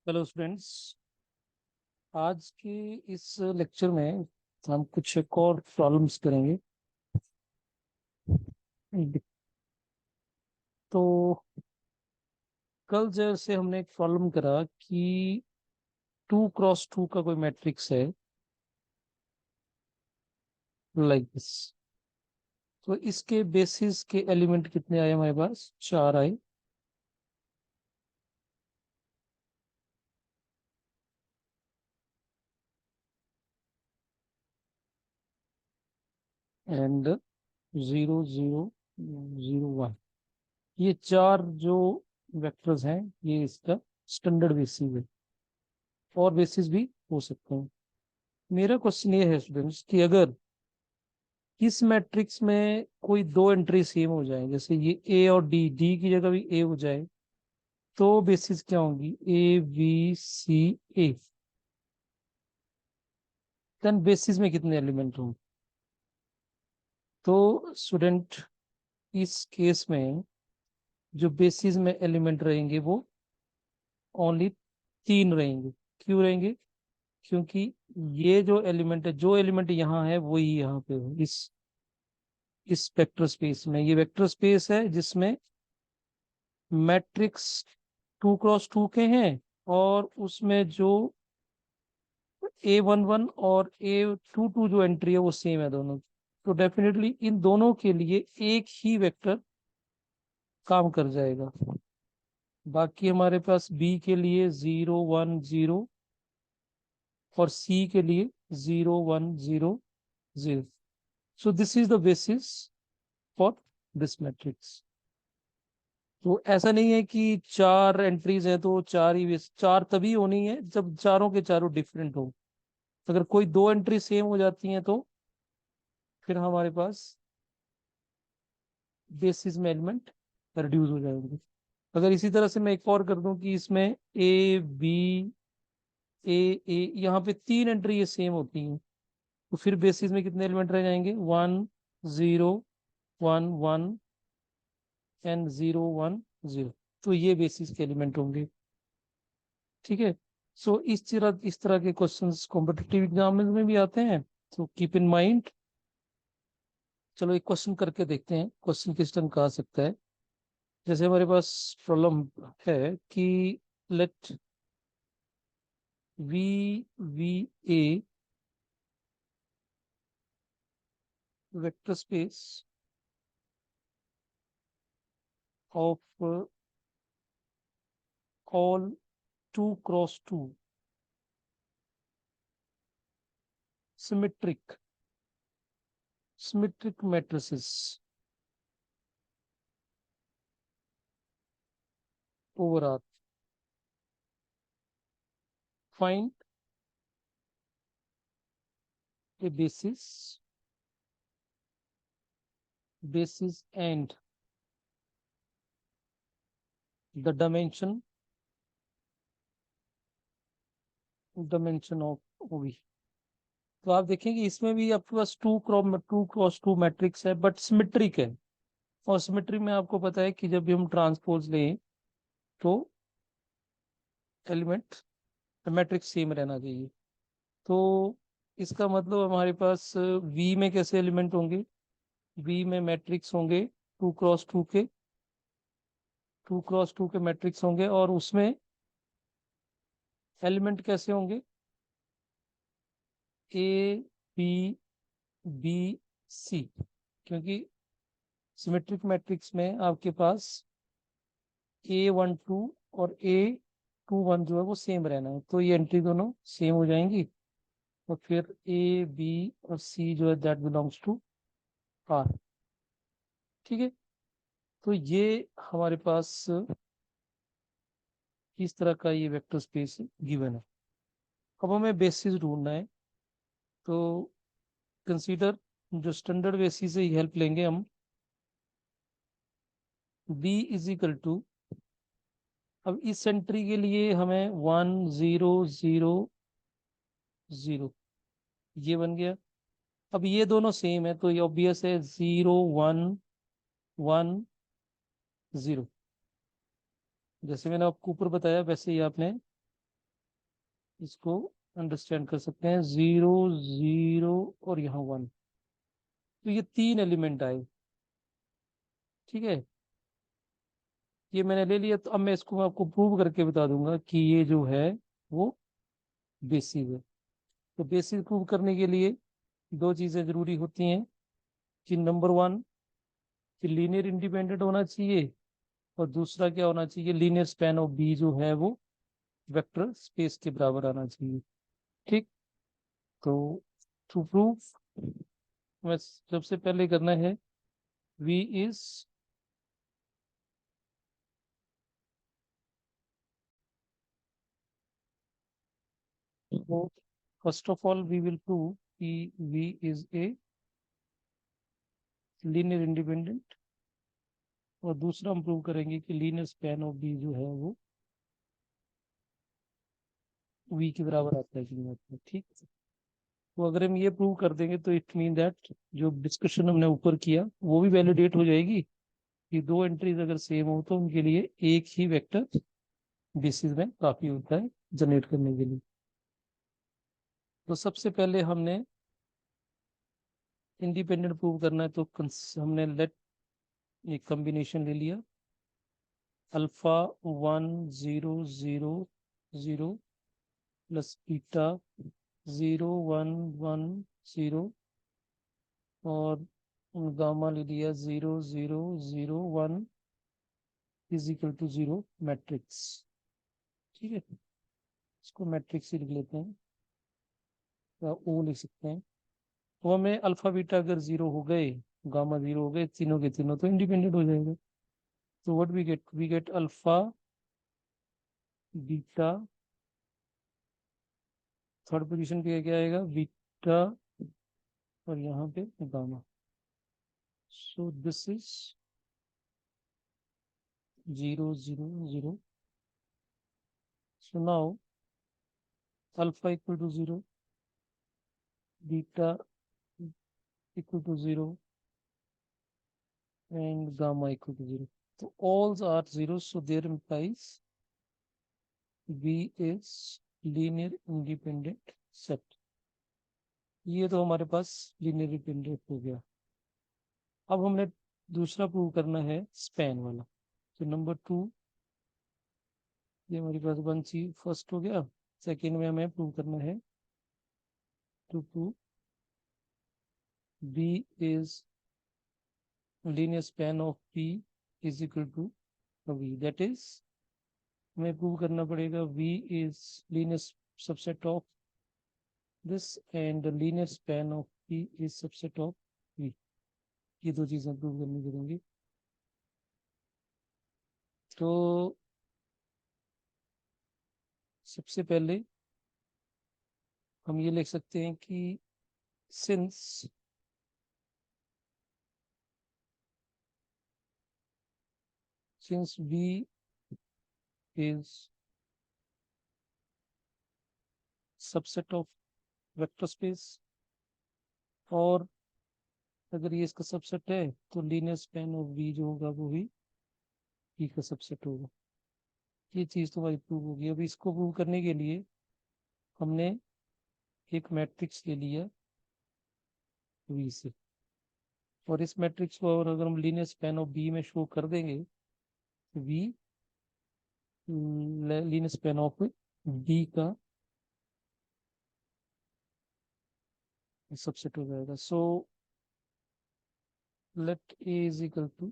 Hello students. आज के इस लेक्चर में हम कुछ एक और प्रॉब्लम्स करेंगे। तो कल जैसे हमने एक प्रॉब्लम करा कि 2x2 का कोई मैट्रिक्स है लाइक दिस। तो इसके बेसिस के एलिमेंट कितने आए हमारे पास? 4 आए। एंड 0 0 0 1, ये 4 जो वेक्टर्स हैं ये इसका स्टैंडर्ड बेसिस है। और बेसिस भी हो सकते हैं। मेरा क्वेश्चन ये है स्टूडेंट्स कि अगर इस मैट्रिक्स में कोई दो एंट्री सेम हो जाए, जैसे ये ए और डी, डी की जगह भी ए हो जाए, तो बेसिस क्या होंगी? A B c a. Then basis में कितने एलिमेंट होंगे? तो स्टूडेंट, इस केस में जो बेसिस में एलिमेंट रहेंगे वो ओनली 3 रहेंगे। क्यों रहेंगे? क्योंकि ये जो एलिमेंट है, जो एलिमेंट यहाँ है वही यहाँ पे है। इस वेक्टर स्पेस में, ये वेक्टर स्पेस है जिसमें मैट्रिक्स 2x2 के हैं, और उसमें जो A11 और A22 जो एंट्री है वो सेम है दोनों। तो डेफिनेटली इन दोनों के लिए एक ही वेक्टर काम कर जाएगा। बाकी हमारे पास बी के लिए 0 1 0 और सी के लिए 0 1 0 0। सो this is the basis for this matrix. तो ऐसा नहीं है कि 4 एंट्रीज हैं तो 4 ही, 4 तभी होनी है जब चारों के चारों डिफरेंट हो। अगर कोई दो एंट्री सेम हो जाती हैं तो फिर हमारे पास बेसिस में एलिमेंट रिड्यूस हो जाएंगे। अगर इसी तरह से मैं एक और कर दूं कि इसमें ए बी ए ए, यहाँ पे 3 एंट्री ये सेम होती हैं, तो फिर बेसिस में कितने एलिमेंट रह जाएंगे? 1 0 1 1 एंड 0 1 0। तो ये बेसिस के एलिमेंट होंगे। ठीक है। सो इस तरह के क्वेश्चंस कॉम्पिटिटिव एग्जाम में भी आते हैं, तो कीप इन माइंड। चलो एक क्वेश्चन करके देखते हैं, क्वेश्चन किस तरह का आ सकता है। जैसे हमारे पास प्रॉब्लम है कि let V V a vector space of all 2x2 symmetric symmetric matrices over R. Find a basis and the dimension of OV। तो आप देखेंगे इसमें भी आपके पास 2x2 मैट्रिक्स है बट सिमेट्रिक है। और सिमेट्री में आपको पता है कि जब भी हम ट्रांसपोज लें तो एलिमेंट मैट्रिक्स सेम रहना चाहिए। तो इसका मतलब हमारे पास वी में कैसे एलिमेंट होंगे? वी में मैट्रिक्स होंगे 2x2 के मैट्रिक्स होंगे, और उसमें एलिमेंट कैसे होंगे? A b b c. क्योंकि सिमेट्रिक मैट्रिक्स में आपके पास A12 और A21 जो है वो सेम रहना है, तो ये एंट्री दोनों सेम हो जाएंगी। और फिर ए बी और सी जो है दैट बिलोंग्स टू आर। ठीक है। तो ये हमारे पास इस तरह का ये वेक्टर स्पेस गिवन है। अब हमें बेसिस ढूंढना है, तो कंसीडर जो स्टैंडर्ड बेसिस से हेल्प लेंगे हम। b इज इक्वल टू, अब इस एंट्री के लिए हमें 1 0 0 0 ये बन गया। अब ये दोनों सेम है तो ये ऑब्वियस है 0 1 1 0। जैसे मैंने आपको ऊपर बताया वैसे ही आपने इसको अंडरस्टैंड कर सकते हैं, 0 0 और यहाँ 1। तो ये 3 एलिमेंट आए, ठीक है। ये मैंने ले लिया, तो अब मैं इसको आपको प्रूव करके बता दूंगा कि ये जो है वो बेसिक है। तो बेसिक प्रूव करने के लिए दो चीजें जरूरी होती हैं कि नंबर वन, कि लीनियर इंडिपेंडेंट होना चाहिए, और दूसरा क्या होना चाहिए, लीनियर स्पैन ऑफ बी जो है वो वेक्टर स्पेस के बराबर आना चाहिए, ठीक। तो टू प्रूफ हमें सबसे पहले करना है V is first of all we will prove कि V is a linear independent, और दूसरा हम प्रूव करेंगे कि लीनियर स्पैन ऑफ बी जो है वो V के बराबर आता है कि नहीं आता है, ठीक। तो अगर हम ये प्रूव कर देंगे तो इट मीन दैट जो डिस्कशन हमने ऊपर किया वो भी वैलिडेट हो जाएगी, कि दो एंट्रीज अगर सेम हो तो उनके लिए एक ही वेक्टर बेसिस में काफी होता है जनरेट करने के लिए। तो सबसे पहले हमने इंडिपेंडेंट प्रूव करना है, तो हमने लेट एक कॉम्बिनेशन ले लिया, अल्फा 1 0 0 0 प्लस बीटा 0 1 1 0, और गामा ले लिया 0 0 0 1 इज इक्वल टू 0 मैट्रिक्स, ठीक है। इसको मैट्रिक्स ही लिख लेते हैं, या ओ लिख सकते हैं। तो हमें अल्फा बीटा अगर 0 हो गए, गामा 0 हो गए, तीनों के तीनों तो इंडिपेंडेंट हो जाएंगे। तो what we get alpha beta, third position पे क्या आएगा, बीटा, और यहाँ पे gamma. So this is 0 0 0। So now alpha equal to 0, beta equal to 0, and gamma equal to 0. So all are 0, so there implies V is linear independent set. ये तो हमारे पास linear independent हो गया। अब हमने दूसरा प्रूव करना है स्पैन वाला। तो नंबर 2, ये हमारे पास वन चीज फर्स्ट हो गया। सेकेंड में हमें प्रूव करना है to prove B is linear span of P is equal to V, that is हमें प्रूव करना पड़ेगा V is linear subset of this and the linear span of P is subset of V। ये दो चीजें prove करनी पड़ेंगी। तो सबसे पहले हम ये लिख सकते हैं कि since V is subset of vector space, और अगर ये इसका सबसेट है तो लीनियर स्पैन ऑफ V जो होगा वो भी E का सबसेट होगा। ये चीज तो भाई प्रूव होगी। अभी इसको प्रूव करने के लिए हमने एक मैट्रिक्स ले लिया V से, और इस मैट्रिक्स को अगर हम लीनियर स्पैन ऑफ बी में शो कर देंगे, V linear span of B का सबसेट हो जाएगा। So let A is equal to,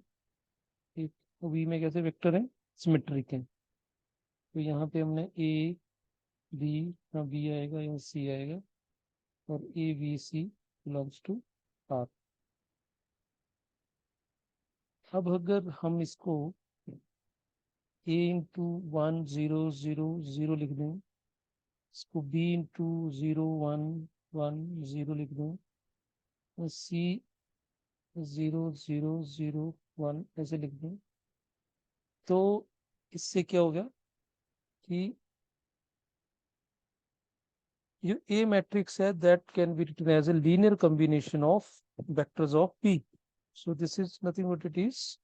एक V में कैसे वेक्टर है, सिमेट्रिक है। तो यहाँ पे हमने ए बी, यहाँ बी आएगा, यहाँ सी आएगा, और A B C belongs to R. अब अगर हम इसको ए इंटू 1 0 0 0 लिख दें, इसको बी इंटू 0 1 1 0 लिख दूं, और सी 0 0 0 1 ऐसे लिख दूं, तो इससे क्या हो गया कि ये ए मैट्रिक्स है that can be written as a linear combination of vectors of P. So this is nothing but it is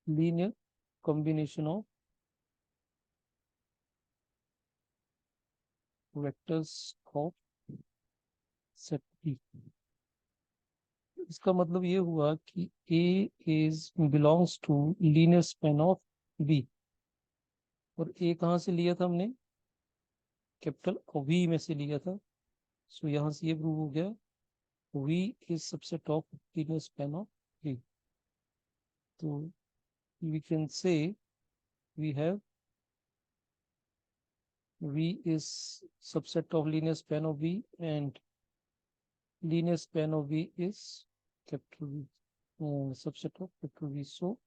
linear combination of vectors of set B. इसका मतलब ये हुआ कि A is belongs to linear span of B. और A कहाँ से लिया था हमने? कैपिटल वी में से लिया था। सो यहाँ से ये प्रूव हो गया V is subset of linear span of B. तो we can say we have V is subset of linear span of V, and linear span of V is capital V, subset of capital V. So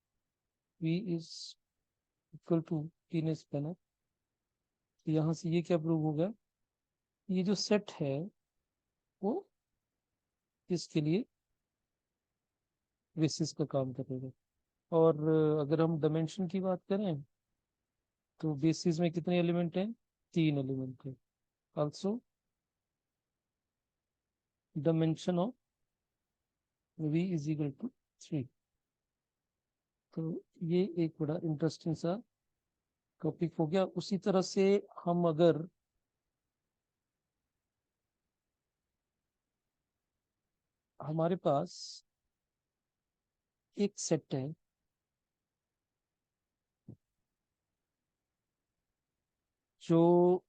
V is equal to linear span of। यहाँ से ये क्या prove होगा? ये जो set है वो इसके लिए बेसिस का काम करेगा। और अगर हम डायमेंशन की बात करें तो बेसिस में कितने एलिमेंट हैं? 3 एलिमेंट हैं। Also dimension of V is equal to 3। तो ये एक बड़ा इंटरेस्टिंग सा टॉपिक हो गया। उसी तरह से हम अगर हमारे पास एक सेट है जो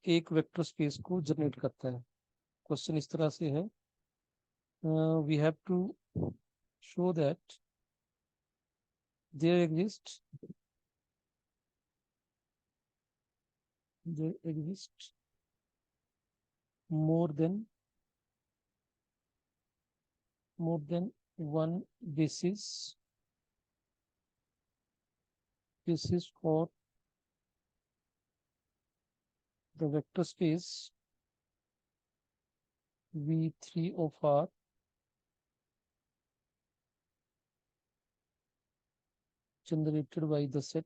एक वेक्टर स्पेस को जनरेट करता है। क्वेश्चन इस तरह से है, we have to show that there exist more than one basis for the vector space V3 of R generated by the set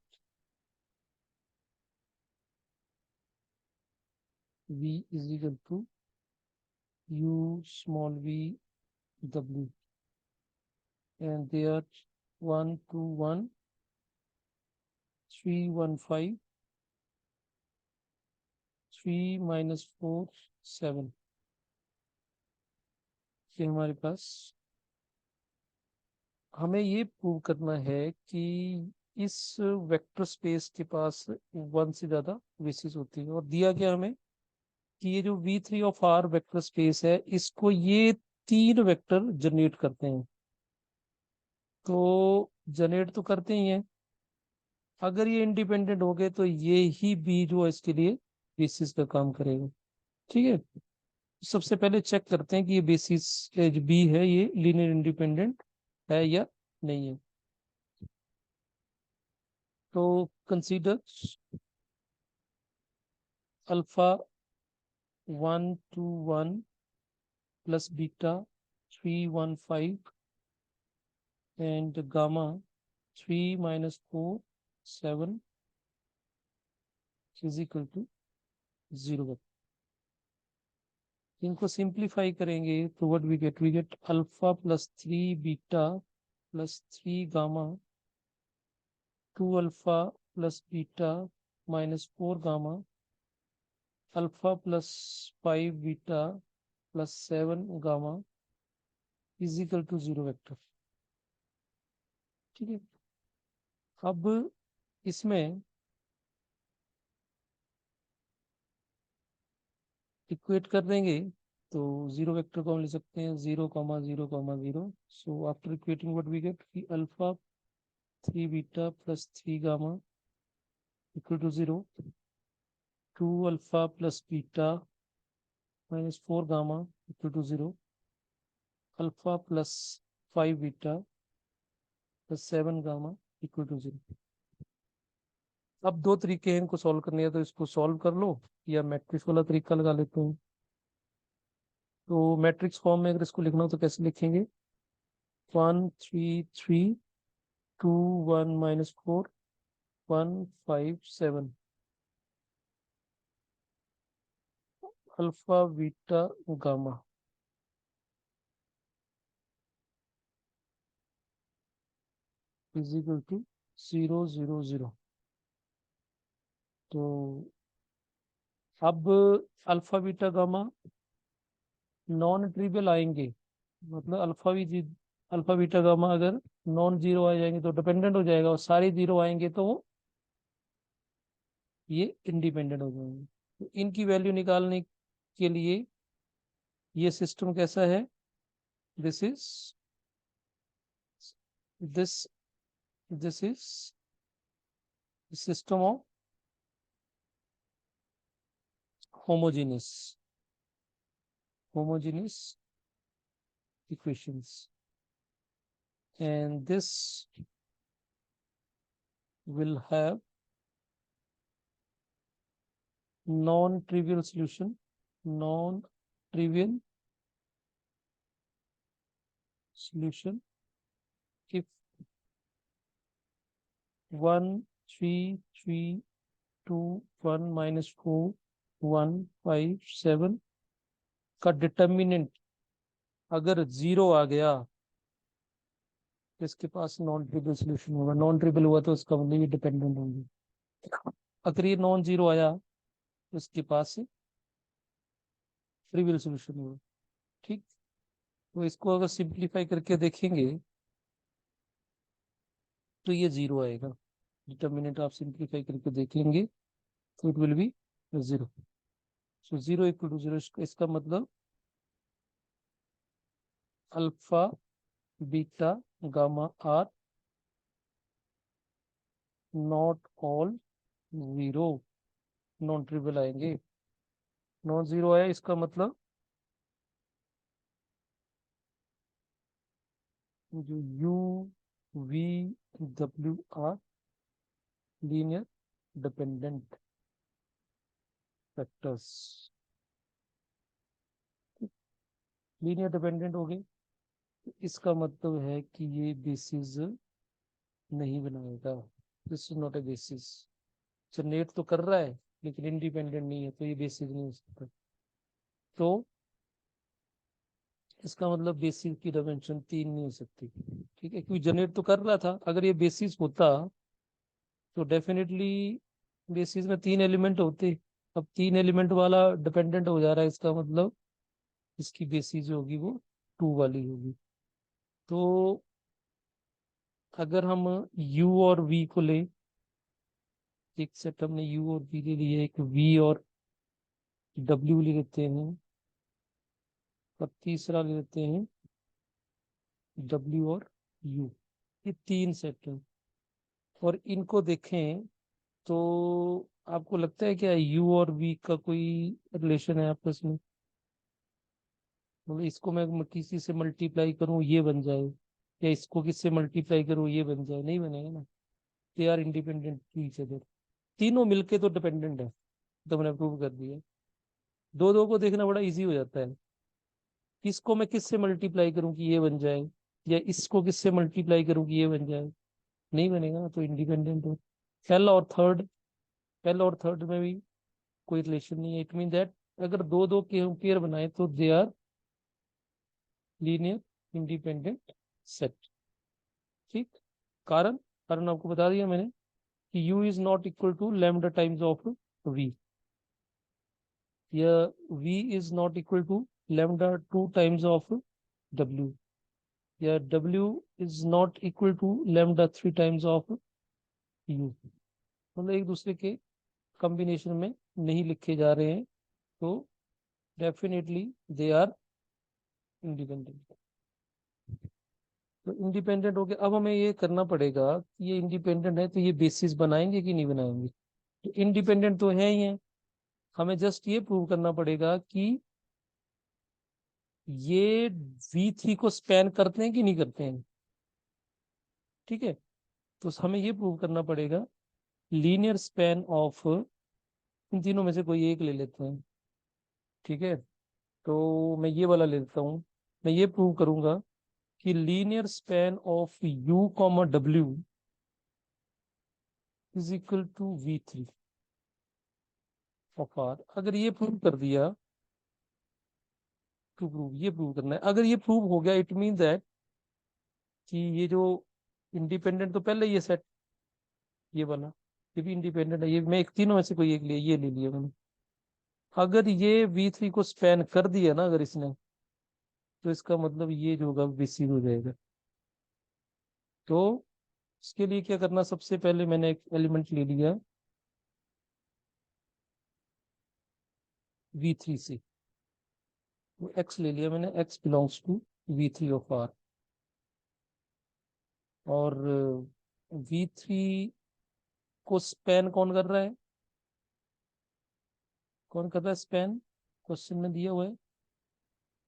V is equal to U small v W, and they are 1 2 1 3 1 5 3 minus 4 7। ये हमारे पास हमें ये prove करना है कि इस vector space के पास one से ज्यादा बेसिस होती है। और दिया गया हमें कि ये जो V3 of R vector space है इसको ये 3 वेक्टर जनरेट करते हैं। तो जनरेट तो करते ही हैं, अगर ये इंडिपेंडेंट हो गए तो ये ही बी जो है इसके लिए बेसिस का काम करेगा। ठीक है, सबसे पहले चेक करते हैं कि ये बेसिस जो बी है ये लीनियर इंडिपेंडेंट है या नहीं है। तो consider alpha 1 2 1 plus beta 3 1 5 and gamma 3 - 4 7 is equal to 0। इनको सिंप्लीफाई करेंगे तो we get alpha plus 3 beta plus 3 gamma 2 alpha plus beta -4 gamma alpha plus 5 beta plus 7 gamma is equal to 0 vector. ठीक है, अब इसमें इक्वेट कर देंगे तो 0 वेक्टर को हम ले सकते हैं 0 0 0 so after equating what we get कि alpha 3 beta plus 3 gamma equal to 0, 2 alpha plus beta -4 gamma equal to 0, alpha plus 5 beta plus 7 gamma equal to 0। अब दो तरीके हैं इनको सॉल्व करने हैं, तो इसको सॉल्व कर लो या मैट्रिक्स वाला तरीका लगा लेते हैं। तो मैट्रिक्स फॉर्म में अगर इसको लिखना हो तो कैसे लिखेंगे? 1 3 3 2 1 - 4 1 5 7 alpha beta gamma is equal to 0 0 0। तो अब alpha beta gamma non trivial आएंगे, मतलब अल्फा बीटा गामा अगर नॉन जीरो आ जाएंगे तो डिपेंडेंट हो जाएगा, और सारे जीरो आएंगे तो ये इंडिपेंडेंट हो जाएंगे। तो इनकी वैल्यू निकालने के लिए ये सिस्टम कैसा है, this is this this is system of homogeneous homogeneous equations, and this will have non-trivial solution if 1 3 3 2 1 minus 4 1 5 7 का डिटर्मिनेंट अगर जीरो आ गया तो इसके पास नॉन ट्रिवियल सोल्यूशन होगा। नॉन ट्रिवियल हुआ तो उसका मतलब ये डिपेंडेंट होंगे। अगर ये नॉन जीरो आया तो इसके पास ट्रिवियल सोल्यूशन होगा। ठीक, तो इसको अगर सिंप्लीफाई करके देखेंगे तो ये जीरो आएगा। डिटर्मिनेंट आप सिंप्लीफाई करके देखेंगे तो it will be zero. So zero equal to zero, इसका मतलब alpha beta gamma are not all zero, non trivial आएंगे। नॉन जीरो आया इसका मतलब जो यू वी डब्ल्यू are linear dependent factors, linear dependent हो गए। इसका मतलब है कि ये बेसिस नहीं बनाएगा, this is not a basis. Generate तो कर रहा है लेकिन इंडिपेंडेंट नहीं है, तो ये बेसिस नहीं हो सकता। तो इसका मतलब बेसिस की डायमेंशन 3 नहीं हो सकती। ठीक है, क्योंकि जनरेट तो कर रहा था। अगर ये बेसिस होता तो डेफिनेटली बेसिस में 3 एलिमेंट होते। अब 3 एलिमेंट वाला डिपेंडेंट हो जा रहा है, इसका मतलब इसकी बेसिस जो होगी वो 2 वाली होगी। तो अगर हम u और v को ले, एक सेट हमने u और v ले लिए, एक v और w ले लेते हैं, और तीसरा ले लेते हैं w और u। ये 3 सेट हैं, और इनको देखें तो आपको लगता है क्या u और v का कोई रिलेशन है आपस में? मतलब इसको मैं किसी से मल्टीप्लाई करूं ये बन जाए, या इसको किससे मल्टीप्लाई करूं ये बन जाए? नहीं बनेगा ना। They are independent to each other. तीनों मिलके तो डिपेंडेंट है, तो मैंने प्रूव कर दिया। दो दो को देखना बड़ा इजी हो जाता है। इसको मैं किससे मल्टीप्लाई करूं कि ये बन जाए, या इसको किससे मल्टीप्लाई करूं कि ये बन जाए? नहीं बनेगा ना, तो इंडिपेंडेंट है। पहला और थर्ड पहला और थर्ड में भी कोई रिलेशन नहीं है। इट मीन दैट अगर दो दो के पेयर बनाए तो they are linear independent set. ठीक, कारण कारण आपको बता दिया मैंने कि u is not equal to lambda times of v, या v is not equal to lambda 2 times of w, या w is not equal to lambda 3 times of u। मतलब एक दूसरे के कॉम्बिनेशन में नहीं लिखे जा रहे हैं, तो डेफिनेटली दे आर इंडिपेंडेंट। तो इंडिपेंडेंट हो गया। अब हमें ये करना पड़ेगा कि ये इंडिपेंडेंट है तो ये बेसिस बनाएंगे कि नहीं बनाएंगे। तो इंडिपेंडेंट तो है ही है, हमें जस्ट ये प्रूव करना पड़ेगा कि ये V3 को स्पैन करते हैं कि नहीं करते हैं। ठीक है, तो हमें ये प्रूव करना पड़ेगा लीनियर स्पैन ऑफ, इन तीनों में से कोई एक ले लेते हैं। ठीक है, तो मैं ये वाला ले लेता हूँ। मैं ये प्रूव करूंगा कि linear span of u comma w is equal to V3 of r। अगर ये प्रूव कर दिया, टू प्रूव ये प्रूव करना है, अगर ये प्रूव हो गया इट मीन दैट कि ये जो इंडिपेंडेंट तो पहले ये सेट, ये वाला ये भी इंडिपेंडेंट है। ये मैं एक तीनों में से कोई एक लिया, ये ले लिया मैंने। अगर ये V3 को स्पैन कर दिया ना अगर इसने, तो इसका मतलब ये जो होगा VC हो जाएगा। तो इसके लिए क्या करना, सबसे पहले मैंने एक एलिमेंट ले लिया V3 से, तो X ले लिया मैंने, X belongs to V3 of R। और V3 को स्पैन कौन कर रहा है, कौन कर रहा है स्पैन, क्वेश्चन में दिया हुआ है।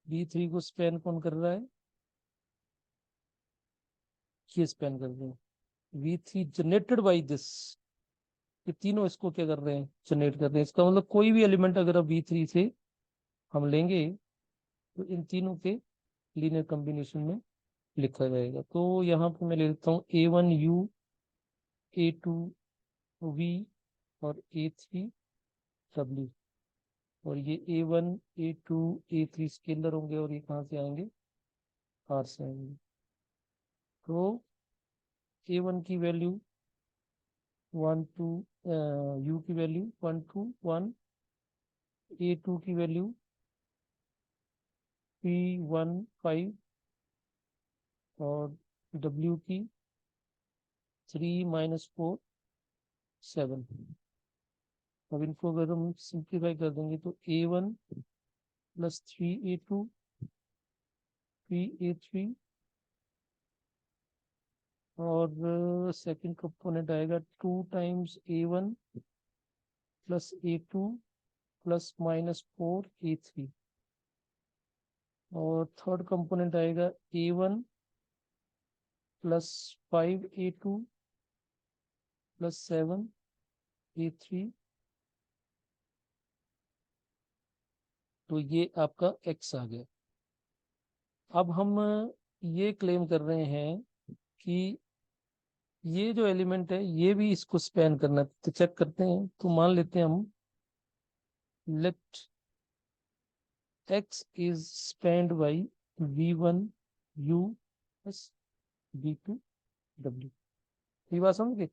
V3 को स्पैन कौन कर रहा है, ये स्पैन कर रहे हैं। V3 जनरेटेड बाई दिस, ये तीनों इसको क्या कर रहे हैं, जनरेट कर रहे हैं। इसका मतलब कोई भी एलिमेंट अगर अब V3 से हम लेंगे तो इन तीनों के लीनियर कॉम्बिनेशन में लिखा जाएगा। तो यहाँ पे मैं ले लेता हूँ A1U, A2V और A3W। और ये A1, A2, A3 स्केलर होंगे और ये कहाँ से आएंगे, R से आएंगे। तो A1 की वैल्यू 1 2, U की वैल्यू 1 2 1, A2 की वैल्यू 3 1 5 और W की 3 -4 7। अब इनको अगर हम सिंप्लीफाई कर देंगे तो A1 प्लस 3A2 3A3 और सेकंड कंपोनेंट आएगा 2 times A1 plus A2 plus -4A3। और थर्ड कंपोनेंट आएगा A1 plus 5A2 plus 7A3। तो ये आपका X आ गया। अब हम ये क्लेम कर रहे हैं कि ये जो एलिमेंट है ये भी इसको स्पैन करना है। तो चेक करते हैं, तो मान लेते हैं हम, let X is spanned by V1U plus V2W। ये बात समझ गए,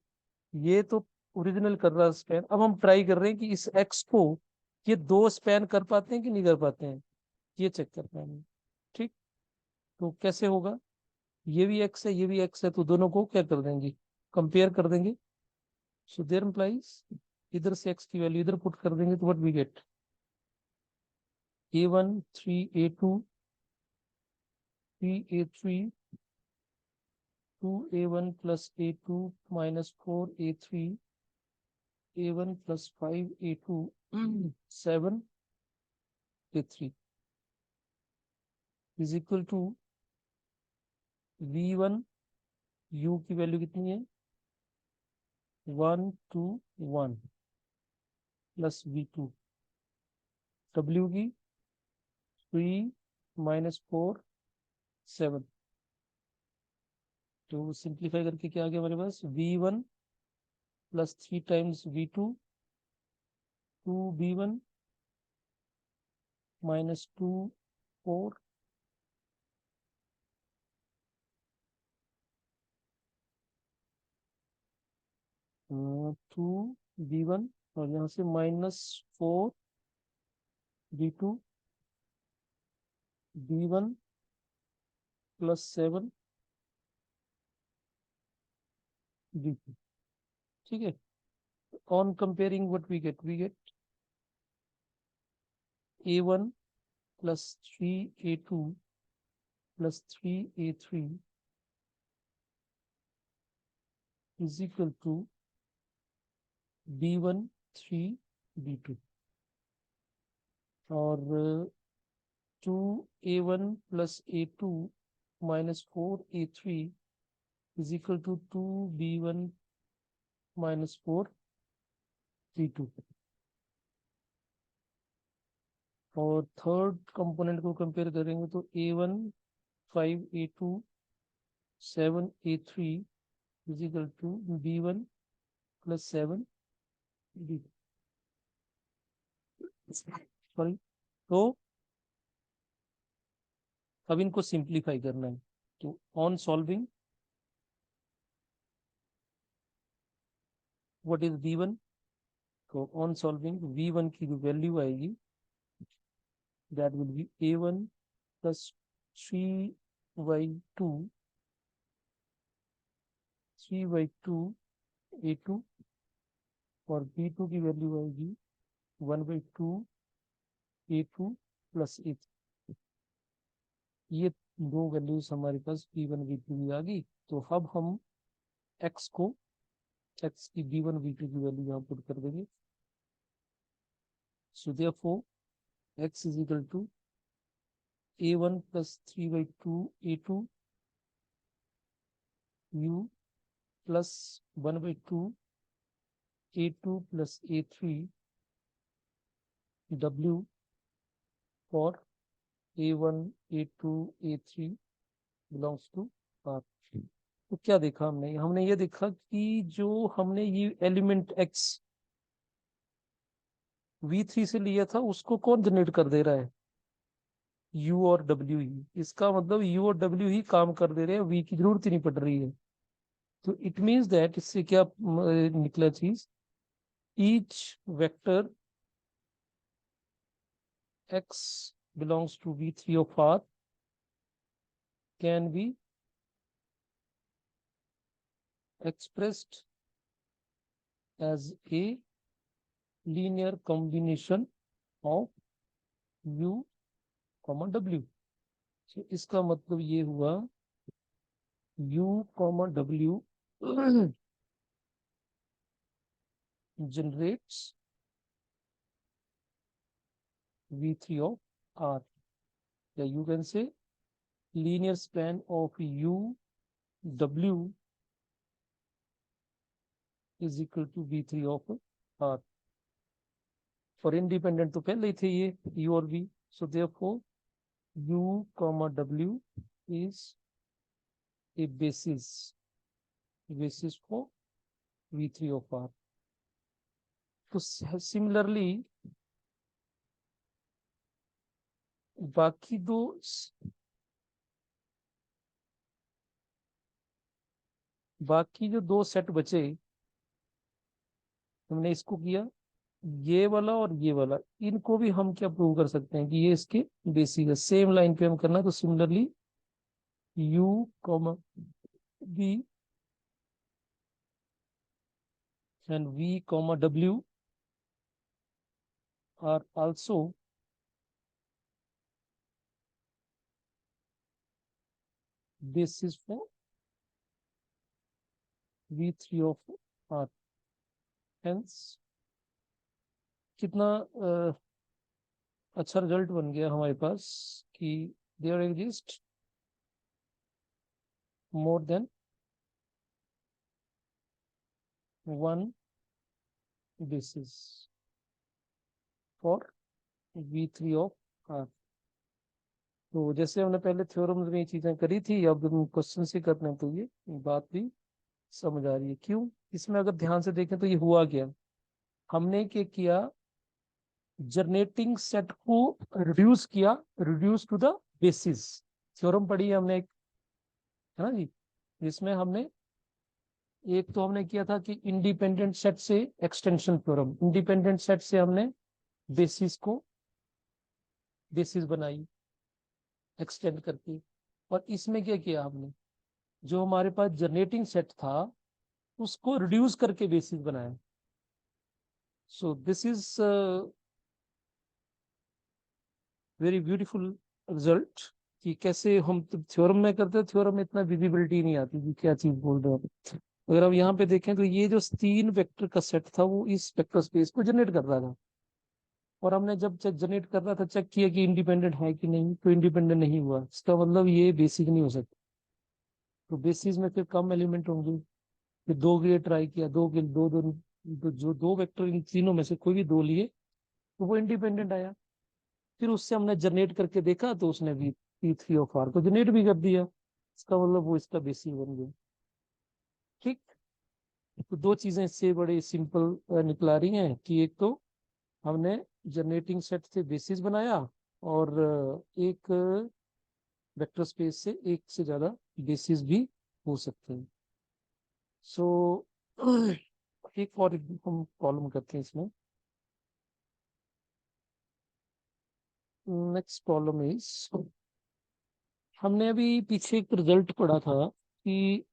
ये तो ओरिजिनल कर रहा है स्पैन। अब हम ट्राई कर रहे हैं कि इस X को ये दो स्पैन कर पाते हैं कि नहीं कर पाते हैं, ये चेक करना है। ठीक, तो कैसे होगा, ये भी X है ये भी X है, तो दोनों को क्या कर देंगे, कंपेयर कर देंगे। सो देयर इम्प्लाइज, इधर से X की वैल्यू इधर पुट कर देंगे तो what we get, A1 3A2 3A3 2A1 plus A2 minus 4A3 A1 plus 5A2 7A3 is equal to V1 U की वैल्यू कितनी है 1 2 1 प्लस V2 W की 3 -4 7। तो सिंप्लीफाई करके क्या आ गया हमारे पास, V1 plus 3 times V2 2B1 -2 4 2B1 और यहाँ से -4B2 B1 प्लस 7B2। ठीक है, on comparing what we get A1 plus 3A2 plus 3A3 is equal to B1 3B2 और 2A1 plus A2 minus 4A3 is equal to 2B1 minus 4B2। और third component को compare करेंगे तो A1 5A2 7A3 is equal to B1 plus 7B2। Sorry, तो अब इनको simplify करना है। तो on solving what is B1, तो ऑन सॉल्विंग v1 की जो वैल्यू आएगी that will be a1 plus 3/2 a2 और b2 की वैल्यू आएगी 1/2 a2 प्लस a3। ये दो वैल्यूज हमारे पास b1 b2 की आ गई। तो अब हम x की b1 b2 की वैल्यू यहाँ पुट कर देंगे। So therefore x is equal to a1 plus 3/2 a2 u plus 1/2 a2 plus a3 w for a1 a2 a3 belongs to r। तो क्या देखा हमने ये देखा कि जो हमने ये एलिमेंट x v3 से लिया था उसको कौन जनरेट कर दे रहा है, u और w ही। इसका मतलब u और w ही काम कर दे रहे हैं, v की जरूरत ही नहीं पड़ रही है। तो इट मीन्स दैट इससे क्या निकला चीज, each vector x belongs to v3 of r can be expressed as a linear combination of u, w। so इसका मतलब ये हुआ u, w generates v3 of r, या you can say linear span of u w is equal to v3 of r। और independent तो पहले ही थे ये u और v। So therefore u, w is a basis for v3 of r। तो similarly बाकी दो बाकी जो दो सेट बचे, हमने इसको किया, ये वाला और ये वाला, इनको भी हम क्या प्रूव कर सकते हैं कि ये इसके बेसिस है। सेम लाइन पे हम करना, तो similarly u, v and v, w are also basis for v3 of r। Hence कितना अच्छा रिजल्ट बन गया हमारे पास कि there exist more than one basis for v3 of r। तो जैसे हमने पहले थ्योरम्स में ये चीजें करी थी, अब हम क्वेश्चन से करते हैं तो ये बात भी समझ आ रही है। क्यों, इसमें अगर ध्यान से देखें तो ये हुआ क्या, हमने क्या किया, जनरेटिंग सेट को रिड्यूस किया, reduce to the basis. Theorem पढ़ी है हमने एक, है ना जी, जिसमें हमने एक तो हमने किया था कि इंडिपेंडेंट सेट से एक्सटेंशन थ्योरम, इंडिपेंडेंट सेट से हमने बेसिस को बेसिस बनाई एक्सटेंड करके। और इसमें क्या किया हमने, जो हमारे पास जनरेटिंग सेट था उसको रिड्यूस करके बेसिस बनाया। सो this is very beautiful result कि कैसे हम थ्योरम में करते, थ्योरम में इतना विजिबिलिटी नहीं आती कि क्या चीज बोल रहे हैं। अगर आप यहाँ पे देखें तो ये जो तीन वेक्टर का सेट था वो इस वेक्टर स्पेस को जनरेट कर रहा था, और हमने जब चेक जनरेट कर रहा था चेक किया कि इंडिपेंडेंट है कि नहीं, तो इंडिपेंडेंट नहीं हुआ। इसका मतलब ये बेसिक नहीं हो सकता। तो बेसिस में फिर कम एलिमेंट होंगे। फिर दो के लिए ट्राई किया, दो के दो दो, तो जो दो वेक्टर इन तीनों में से कोई भी दो लिए तो वो इंडिपेंडेंट आया। फिर उससे हमने जनरेट करके देखा तो उसने भी p3 ऑफ r को जनरेट भी कर दिया। इसका मतलब वो इसका बेसिक बन गया। ठीक, तो दो चीजें इससे बड़े सिंपल निकला रही हैं कि एक तो हमने जनरेटिंग सेट से बेसिस बनाया, और एक वेक्टर स्पेस से एक से ज्यादा बेसिस भी हो सकते हैं। सो एक और हम प्रॉब्लम करते हैं इसमें। नेक्स्ट प्रॉब्लम इज, हमने अभी पीछे एक रिजल्ट पढ़ा था कि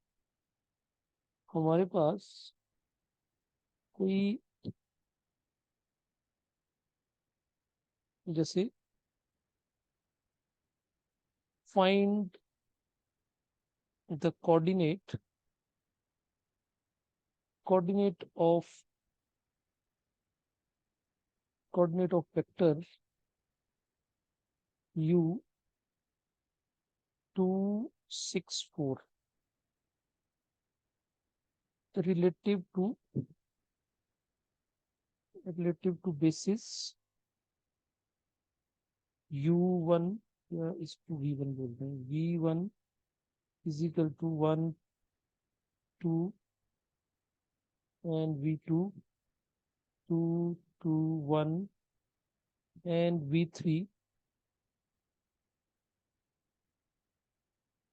हमारे पास कोई, जैसे find the coordinate of vector u 264 relative to basis u1, या इसको v1 बोलते हैं, v1 is equal to 1 2 and v2 2 2 1 and v3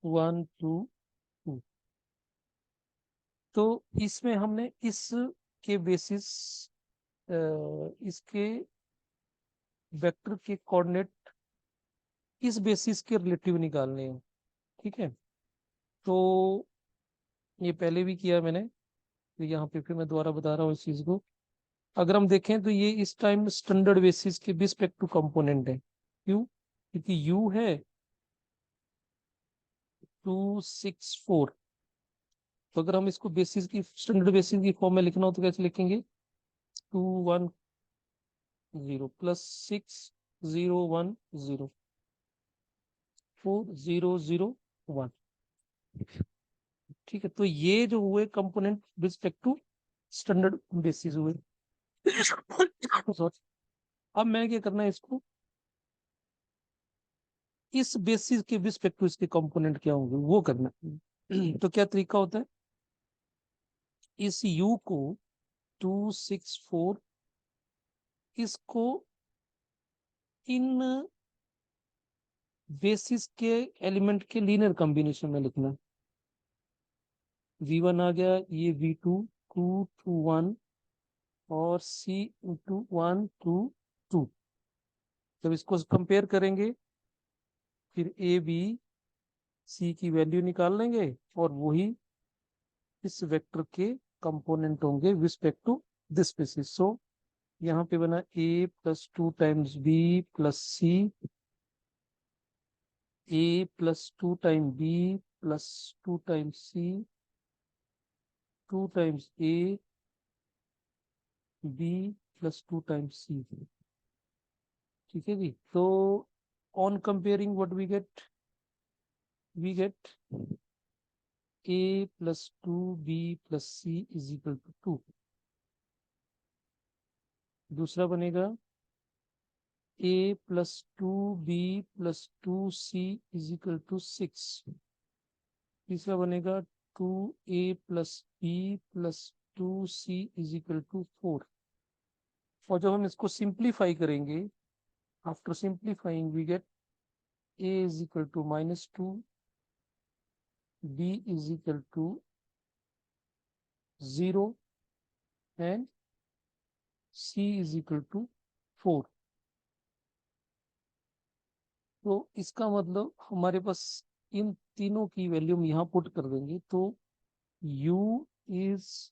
1 2 2। तो इसमें हमने इस के बेसिस, इसके वेक्टर के कोऑर्डिनेट इस बेसिस के रिलेटिव निकालने हैं। ठीक है, तो ये पहले भी किया मैंने, तो यहाँ पे फिर मैं दोबारा बता रहा हूँ इस चीज को। अगर हम देखें तो ये इस टाइम स्टैंडर्ड बेसिस के रिस्पेक्ट टू कंपोनेंट है। क्यों? क्योंकि u है 264, तो अगर हम इसको बेसिस की, स्टैंडर्ड बेसिस की फॉर्म में लिखना हो तो कैसे लिखेंगे? 210 प्लस 6010 4001। ठीक है, तो ये जो हुए component respect to standard basis हुए। सॉरी, अब मैं क्या करना है, इसको इस बेसिस के रिस्पेक्ट टू इसके कंपोनेंट क्या होंगे वो करना है। तो क्या तरीका होता है, इस u को 264, इसको इन बेसिस के एलिमेंट के लीनियर कॉम्बिनेशन में लिखना है। v1 आ गया, ये v2 2 2 1 और c इंटू 1 2 2। जब इसको कंपेयर करेंगे फिर ए बी सी की वैल्यू निकाल लेंगे और वही इस वेक्टर के कंपोनेंट होंगे respect to this basis. So यहाँ पे बना a plus 2 times b plus c, a plus 2 time b plus 2 times c, 2 times a b plus 2 times c. ठीक है जी, तो on comparing what we get a plus 2b plus c is equal to 2। दूसरा बनेगा a plus 2b plus 2c is equal to 6। तीसरा बनेगा 2a plus b plus 2c is equal to 4। और जब हम इसको सिंप्लीफाई करेंगे, after simplifying we get a is equal to -2, b is equal to 0 and c is equal to 4। तो इसका मतलब हमारे पास इन तीनों की वैल्यू हम यहाँ पुट कर देंगे, तो u is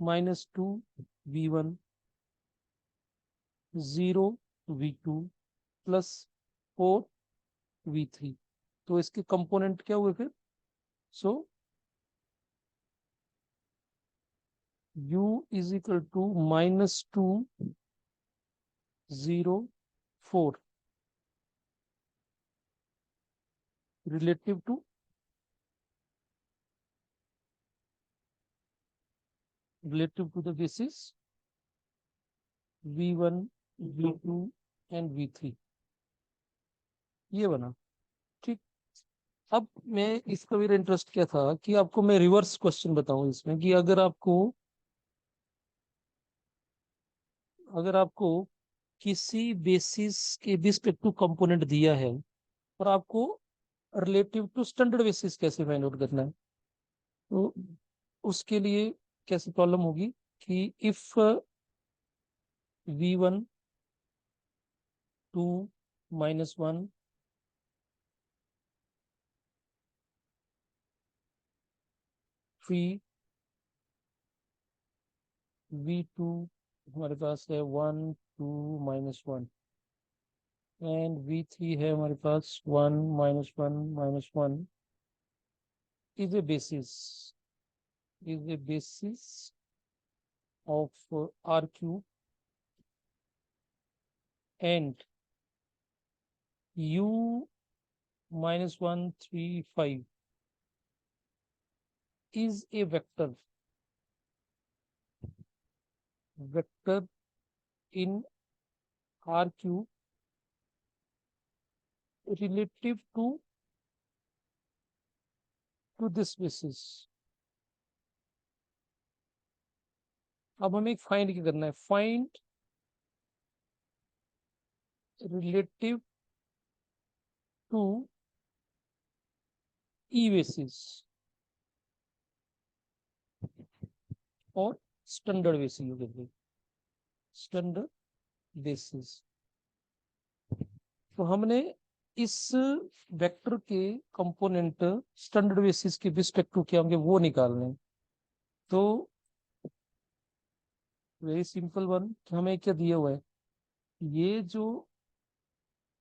-2 v1 0 v2 plus 4 v3। तो इसके कंपोनेंट क्या हुए फिर? So u is equal to -2 0 4 relative to the basis v1 v2 and v3। ये बना। ठीक, अब मैं इसका मेरा इंटरेस्ट क्या था कि आपको मैं रिवर्स क्वेश्चन बताऊं इसमें, कि अगर आपको किसी बेसिस के रिस्पेक्ट टू कंपोनेंट दिया है और आपको रिलेटिव टू स्टैंडर्ड बेसिस कैसे फाइंड आउट करना है, तो उसके लिए कैसी प्रॉब्लम होगी कि इफ v1 2 -1 3 v2 हमारे पास है 1 2 -1 एंड v3 है हमारे पास 1 -1 -1 is a basis of r cube and u -135 is a vector in r cube relative to this basis. अब हमें फाइंड क्या करना है, find relative to E basis और स्टैंडर्ड बेसिस हो गए, स्टैंडर्ड बेसिस। तो हमने इस वेक्टर के कंपोनेंट स्टैंडर्ड बेसिस के रिस्पेक्ट टू क्या होंगे वो निकालने। तो वेरी सिंपल वन, हमें क्या दिया हुआ है, ये जो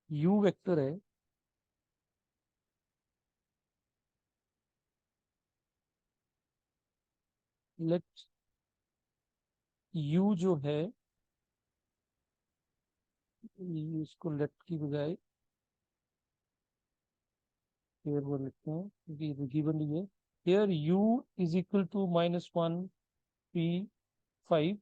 u वेक्टर है लेट u जो है, इसको लेट की बजाय here वो लिखते हैं क्योंकि गिवन ही है। here u is equal to -1 p5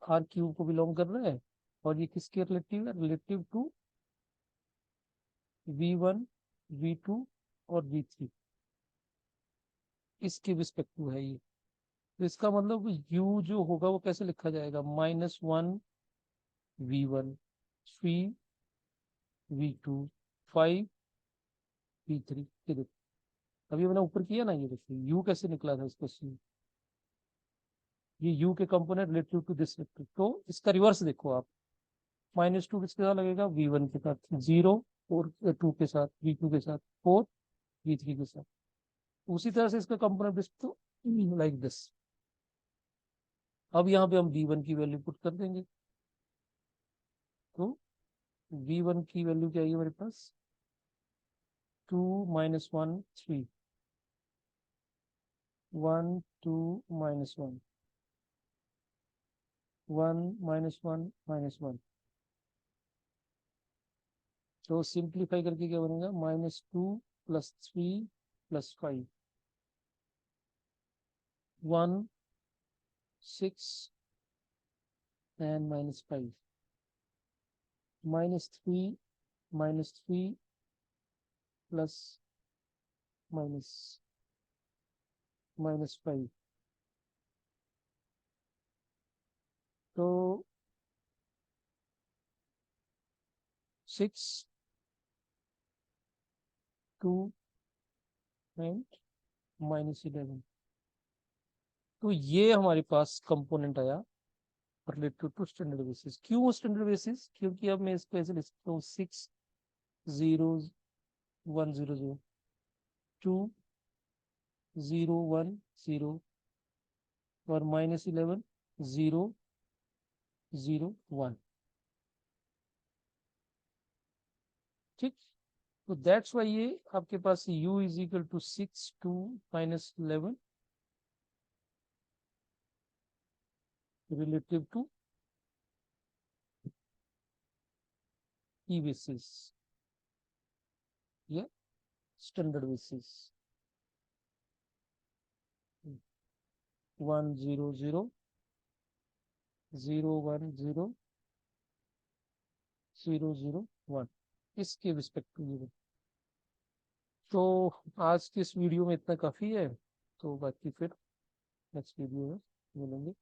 r cube को बिलोंग कर रहा है और ये किसके रिलेटिव है, रिलेटिव टू v1 v2 और v3, इसके रिस्पेक्टिव है ये। तो इसका मतलब u जो होगा वो कैसे लिखा जाएगा, -1 v1 3 v2 5 v3। ये देखो अभी मैंने ऊपर किया ना, ये देखिए u कैसे निकला था इस क्वेश्चन, ये u के component relative to this vector. तो इसका रिवर्स देखो आप, -2 किसके साथ लगेगा, v1 के साथ, 0 और 2 के साथ, v2 के साथ, 4 v3 के साथ। उसी तरह से इसका कंपोनेंट तो लाइक दिस। अब यहाँ पे हम v1 की वैल्यू पुट कर देंगे, तो v1 की वैल्यू क्या है हमारे पास, 2 -1 3 1 2 -1 1 -1 -1। तो सिंप्लीफाई करके क्या बनेगा, -2 + 3 + 5 1 6 and -5 -3 -3 plus -5। तो 6 2 एंड -11। तो ये हमारे पास कंपोनेंट आया रिलेटेड टू स्टैंडर्ड बेसिस। क्यों स्टैंडर्ड बेसिस, क्योंकि अब मैं इसको ऐसे लिख सकता हूँ 6 0 1 0 0 2 0 1 0 और -11 0 0 1। ठीक, तो दैट्स वाई ये आपके पास u is equal to 6 2 -11 relative to E basis या स्टैंडर्ड बेसिस। 1 0 0 0 1 0 0 0 1 इसके रिस्पेक्ट टू। तो आज की इस वीडियो में इतना काफी है, तो बाकी फिर नेक्स्ट वीडियो में मिलेंगे।